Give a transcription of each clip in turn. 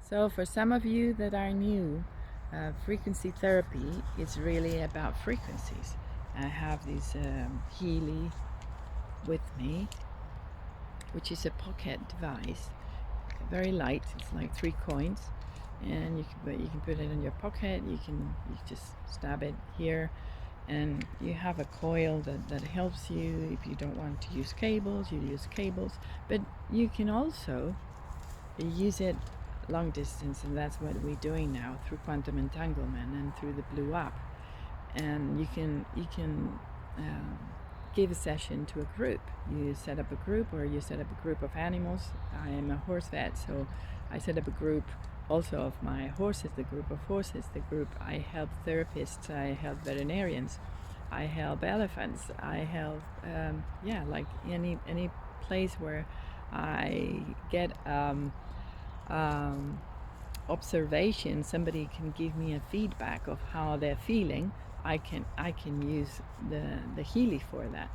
So for some of you that are new, frequency therapy is really about frequencies. I have this Healy with me, which is a pocket device, very light. It's like 3 coins, and you can put it in your pocket. You just stab it here, and you have a coil that helps you if you don't want to use cables. You use cables, but you can also use it long distance, and that's what we're doing now through quantum entanglement and through the Blue app. And you can give a session to a group. You set up a group, or you set up a group of animals. I am a horse vet, so I set up a group also of my horses, the group of horses, the group. I help therapists, I help veterinarians, I help elephants, I help like any place where I get observation, somebody can give me a feedback of how they're feeling. I can use the Healy for that.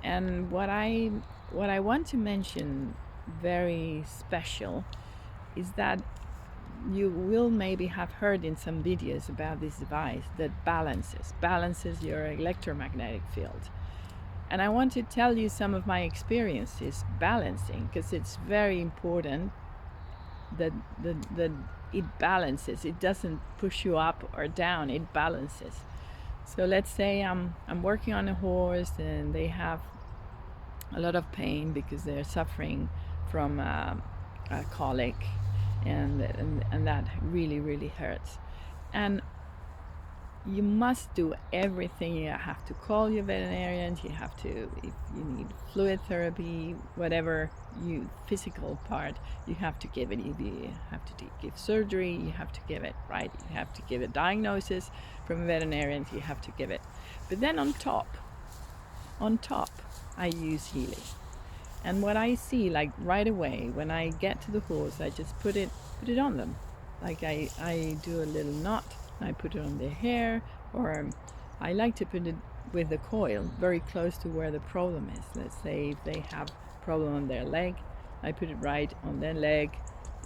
And what I want to mention very special is that you will maybe have heard in some videos about this device that balances your electromagnetic field. And I want to tell you some of my experiences balancing, because it's very important that it balances. It doesn't push you up or down, it balances. So let's say I'm working on a horse and they have a lot of pain because they're suffering from a colic, and that really hurts. And you must do everything. You have to call your veterinarians. You have to, if you need fluid therapy, whatever you physical part, you have to give it. You have to give surgery. You have to give it, right? You have to give a diagnosis from a veterinarian. You have to give it. But then on top, I use Healy. And what I see, like right away when I get to the horse, I just put it on them. Like I do a little knot, I put it on their hair, or I like to put it with the coil very close to where the problem is. Let's say if they have a problem on their leg, I put it right on their leg.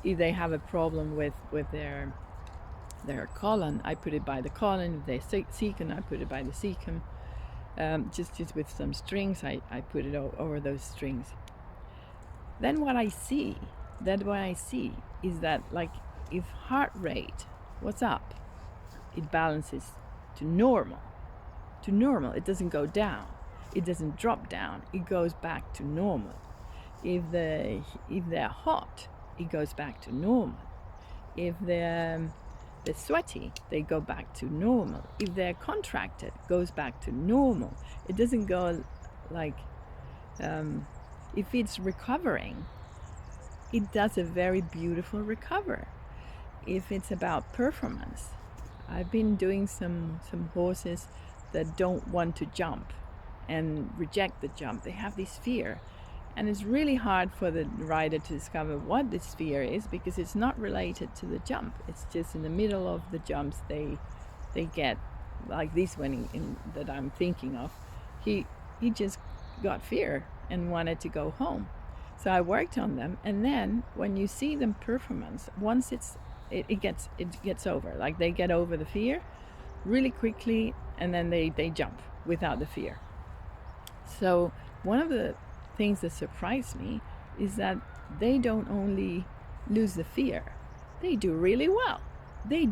If they have a problem with their colon, I put it by the colon. If they cecum, I put it by the cecum. Just with some strings, I put it over those strings. Then what I see is that, like, if heart rate was up, it balances to normal. It doesn't go down, it doesn't drop down, it goes back to normal. If they're hot, it goes back to normal. If they're sweaty, they go back to normal. If they're contracted, it goes back to normal. It doesn't go like if it's recovering, it does a very beautiful recover. If it's about performance, I've been doing some horses that don't want to jump and reject the jump. They have this fear, and it's really hard for the rider to discover what this fear is, because it's not related to the jump. It's just in the middle of the jumps they get, like this one that I'm thinking of. He just got fear and wanted to go home. So I worked on them, and then when you see them performance, once it gets over, like they get over the fear really quickly, and then they jump without the fear. So one of the things that surprised me is that they don't only lose the fear, they do really well. They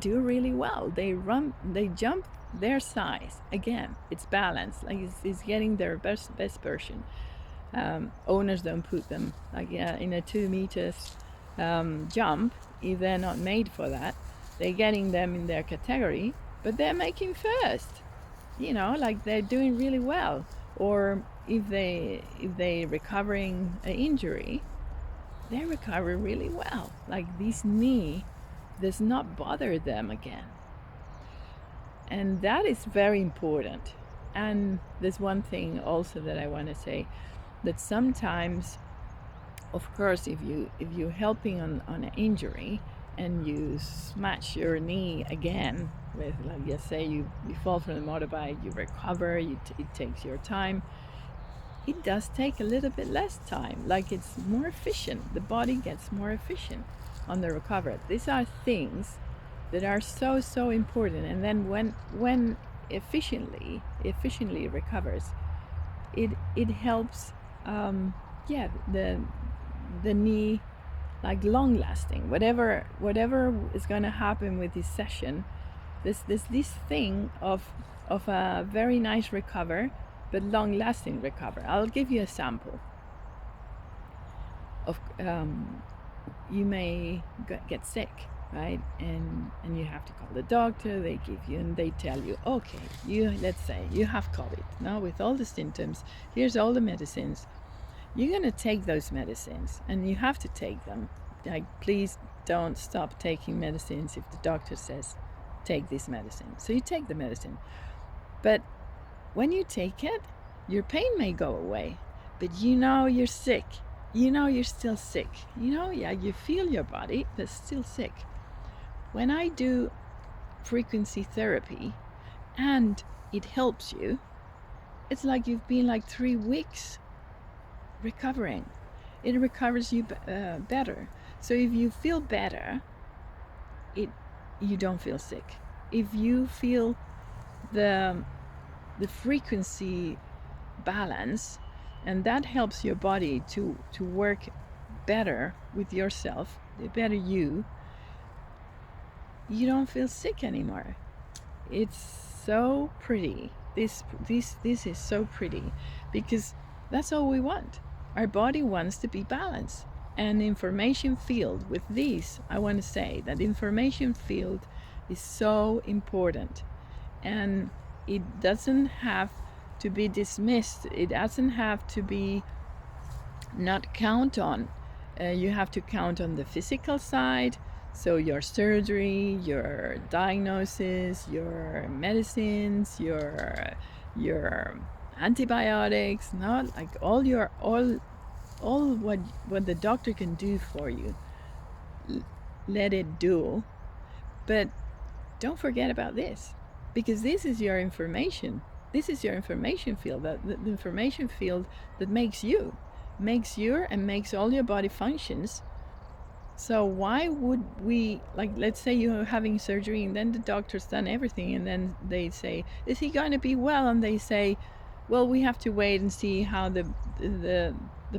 run, they jump their size. Again, it's balanced, like it's getting their best version. Owners don't put them like in a 2 meters jump if they're not made for that. They're getting them in their category, but they're making first. Like they're doing really well. Or if they recovering an injury, they recover really well. Like this knee does not bother them again. And that is very important. And there's one thing also that I want to say, that sometimes, of course, if you're helping on an injury and you smash your knee again with, like, just say you fall from the motorbike, you recover, it takes your time. It does take a little bit less time, like it's more efficient. The body gets more efficient. on the recovery. These are things that are so important. And then when efficiently recovers, it helps, the knee, like long lasting. Whatever is going to happen with this session, this thing of a very nice recover, but long lasting recover. I'll give you a sample of you may get sick, right? And you have to call the doctor. They give you, and they tell you, okay, let's say you have COVID now with all the symptoms. Here's all the medicines. You're gonna take those medicines, and you have to take them. Like, please don't stop taking medicines if the doctor says take this medicine. So you take the medicine, but when you take it, your pain may go away, but you're sick. You're still sick. You feel your body, but still sick. When I do frequency therapy and it helps you, it's like you've been like 3 weeks recovering. It recovers you better. So if you feel better, you don't feel sick. If you feel the frequency balance, and that helps your body to work better with yourself, the better you don't feel sick anymore. It's so pretty. This is so pretty, because that's all we want. Our body wants to be balanced. And information field with these, I want to say that information field is so important, and it doesn't have to be dismissed. It doesn't have to be not count on. You have to count on the physical side. So your surgery, your diagnosis, your medicines, your antibiotics, not like all what the doctor can do for you. Let it do, but don't forget about this, because this is your information. This is your information field, the information field that makes you and makes all your body functions. So why would we, like, let's say you're having surgery and then the doctor's done everything, and then they say, is he going to be well? And they say, well, we have to wait and see how the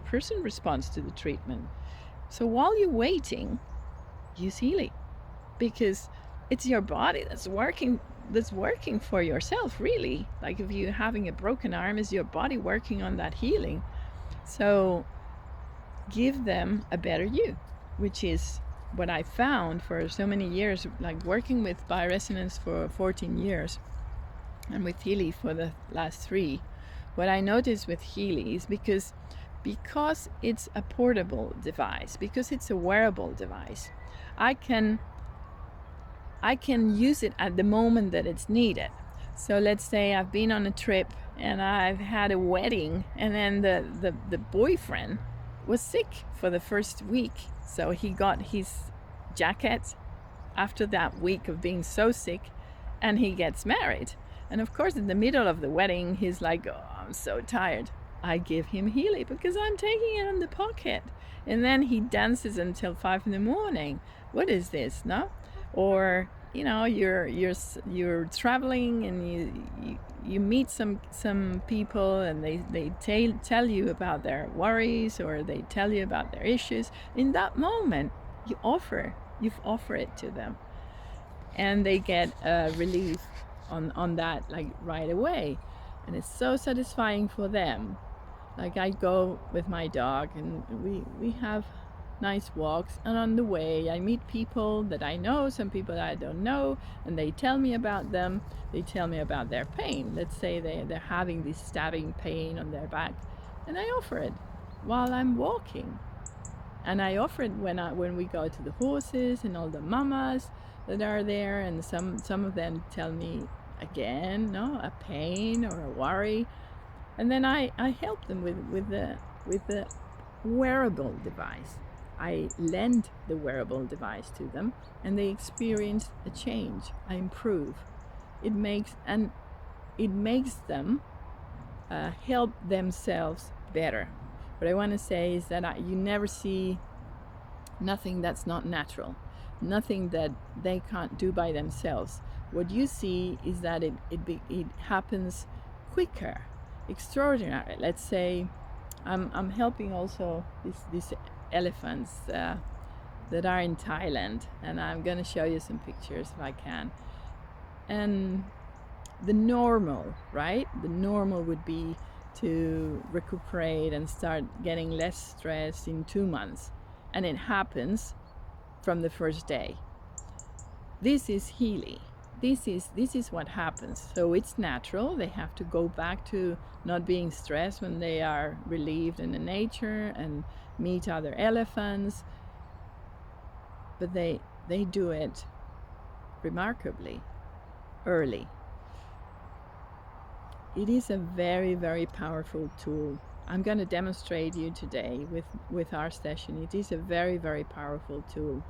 person responds to the treatment. So while you're waiting, use healing, because it's your body that's working for yourself, really. Like, if you're having a broken arm, is your body working on that healing. So give them a better you, which is what I found for so many years, like working with bioresonance for 14 years and with Healy for the last 3. What I noticed with Healy is because it's a portable device, because it's a wearable device, I can use it at the moment that it's needed. So let's say I've been on a trip and I've had a wedding, and then the boyfriend was sick for the first week. So he got his jacket after that week of being so sick, and he gets married. And of course, in the middle of the wedding, he's like, oh, I'm so tired. I give him Healy because I'm taking it in the pocket. And then he dances until 5 a.m. What is this, no? Or, you're traveling and you meet some people, and they tell you about their worries, or they tell you about their issues. In that moment, you've offered it to them, and they get relief on that, like, right away. And it's so satisfying for them. Like, I go with my dog and we have nice walks, and on the way I meet people that I know, some people that I don't know, and they tell me about them. They tell me about their pain. Let's say they're having this stabbing pain on their back, and I offer it while I'm walking. And I offer it when we go to the horses and all the mamas that are there, and some of them tell me again, a pain or a worry, and then I help them with the wearable device. I lend the wearable device to them, and they experience a change. I improve. It makes them help themselves better. What I want to say is that you never see nothing that's not natural, nothing that they can't do by themselves. What you see is that it happens quicker, extraordinary. Let's say I'm helping also these elephants that are in Thailand, and I'm gonna show you some pictures if I can. And the normal, right? The normal would be to recuperate and start getting less stress in 2 months, and it happens from the first day. This is Healy. This is what happens. So it's natural. They have to go back to not being stressed when they are relieved in the nature and meet other elephants. But they do it remarkably early. It is a very, very powerful tool. I'm going to demonstrate you today with our session. It is a very, very powerful tool.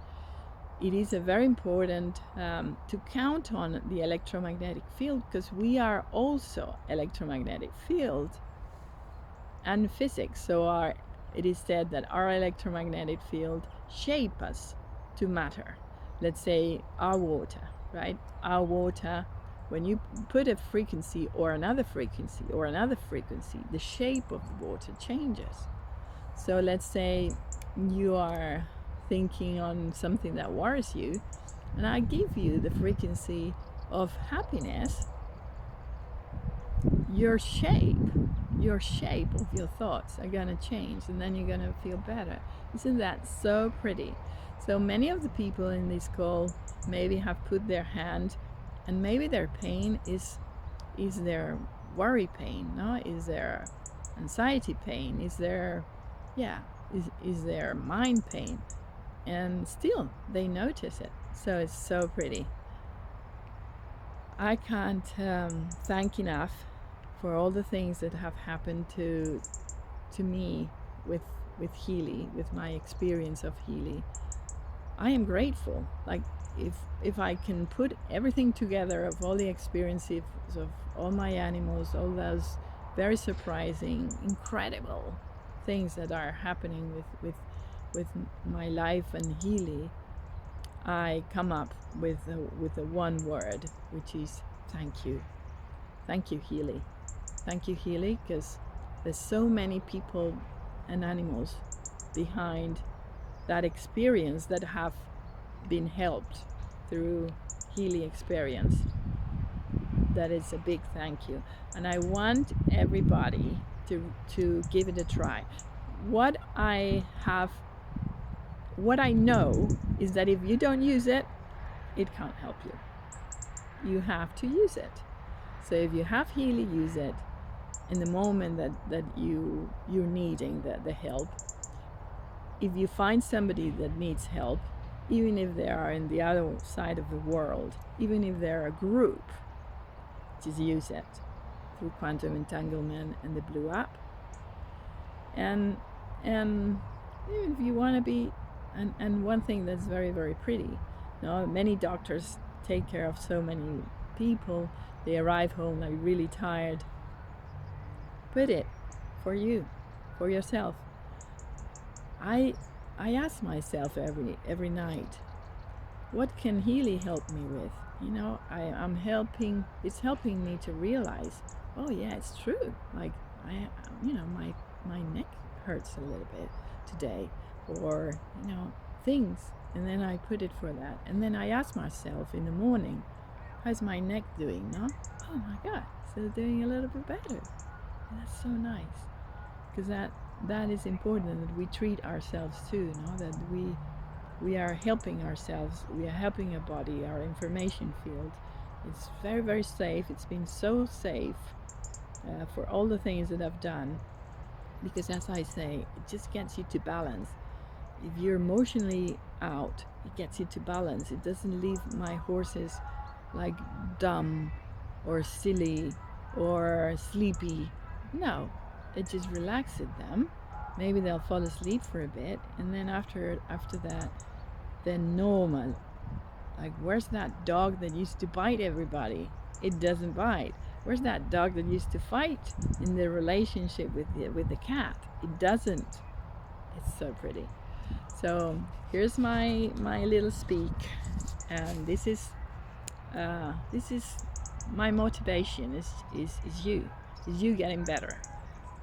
It is a very important to count on the electromagnetic field, because we are also electromagnetic field and physics. So it is said that our electromagnetic field shape us to matter. Let's say our water, right? Our water, when you put a frequency or another frequency or another frequency, the shape of the water changes. So let's say you are thinking on something that worries you, and I give you the frequency of happiness, your shape of your thoughts are gonna change, and then you're gonna feel better. Isn't that so pretty? So many of the people in this call maybe have put their hand, and maybe their pain is their worry pain, no? Is their anxiety pain? Is their is their mind pain? And still they notice it. So it's so pretty. I can't thank enough for all the things that have happened to me with Healy, with my experience of Healy. I am grateful. Like if I can put everything together of all the experiences of all my animals, all those very surprising, incredible things that are happening with my life and Healy, I come up with a one word, which is thank you. Thank you, Healy. Thank you, Healy, because there's so many people and animals behind that experience that have been helped through Healy experience. That is a big thank you. And I want everybody to give it a try. What I know is that if you don't use it, it can't help you. You have to use it. So if you have Healy, use it in the moment that you're needing the help. If you find somebody that needs help, even if they are in the other side of the world, even if they're a group, just use it through Quantum Entanglement and the Blue App. And even if you want to be, and one thing that's very, very pretty, many doctors take care of so many people, they arrive home like really tired. Put it for you, for yourself. I ask myself every night, what can Healy help me with? It's helping me to realize, oh yeah, it's true. Like my neck hurts a little bit today, or things, and then I put it for that, and then I ask myself in the morning, how's my neck doing? No? Oh my God, so doing a little bit better. And that's so nice, because that is important, that we treat ourselves too, that we are helping ourselves, we are helping our body, our information field. It's very, very safe. It's been so safe for all the things that I've done, because as I say, it just gets you to balance. If you're emotionally out, it gets you to balance. It doesn't leave my horses like dumb or silly or sleepy. No, it just relaxes them. Maybe they'll fall asleep for a bit, and then after that, they're normal. Like, where's that dog that used to bite everybody? It doesn't bite. Where's that dog that used to fight in the relationship with the cat? It doesn't. It's so pretty. So here's my little speak, and this is my motivation is you getting better.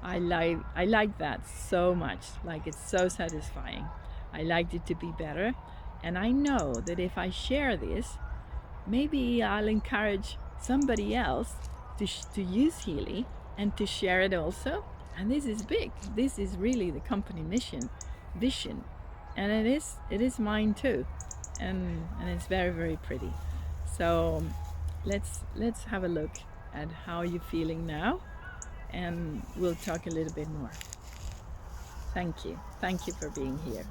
I like that so much. Like, it's so satisfying. I liked it to be better, and I know that if I share this, maybe I'll encourage somebody else to use Healy and to share it also. And this is big. This is really the company mission, vision, and it is mine too, and it's very, very pretty. So let's have a look at how you're feeling now, and we'll talk a little bit more. Thank you for being here.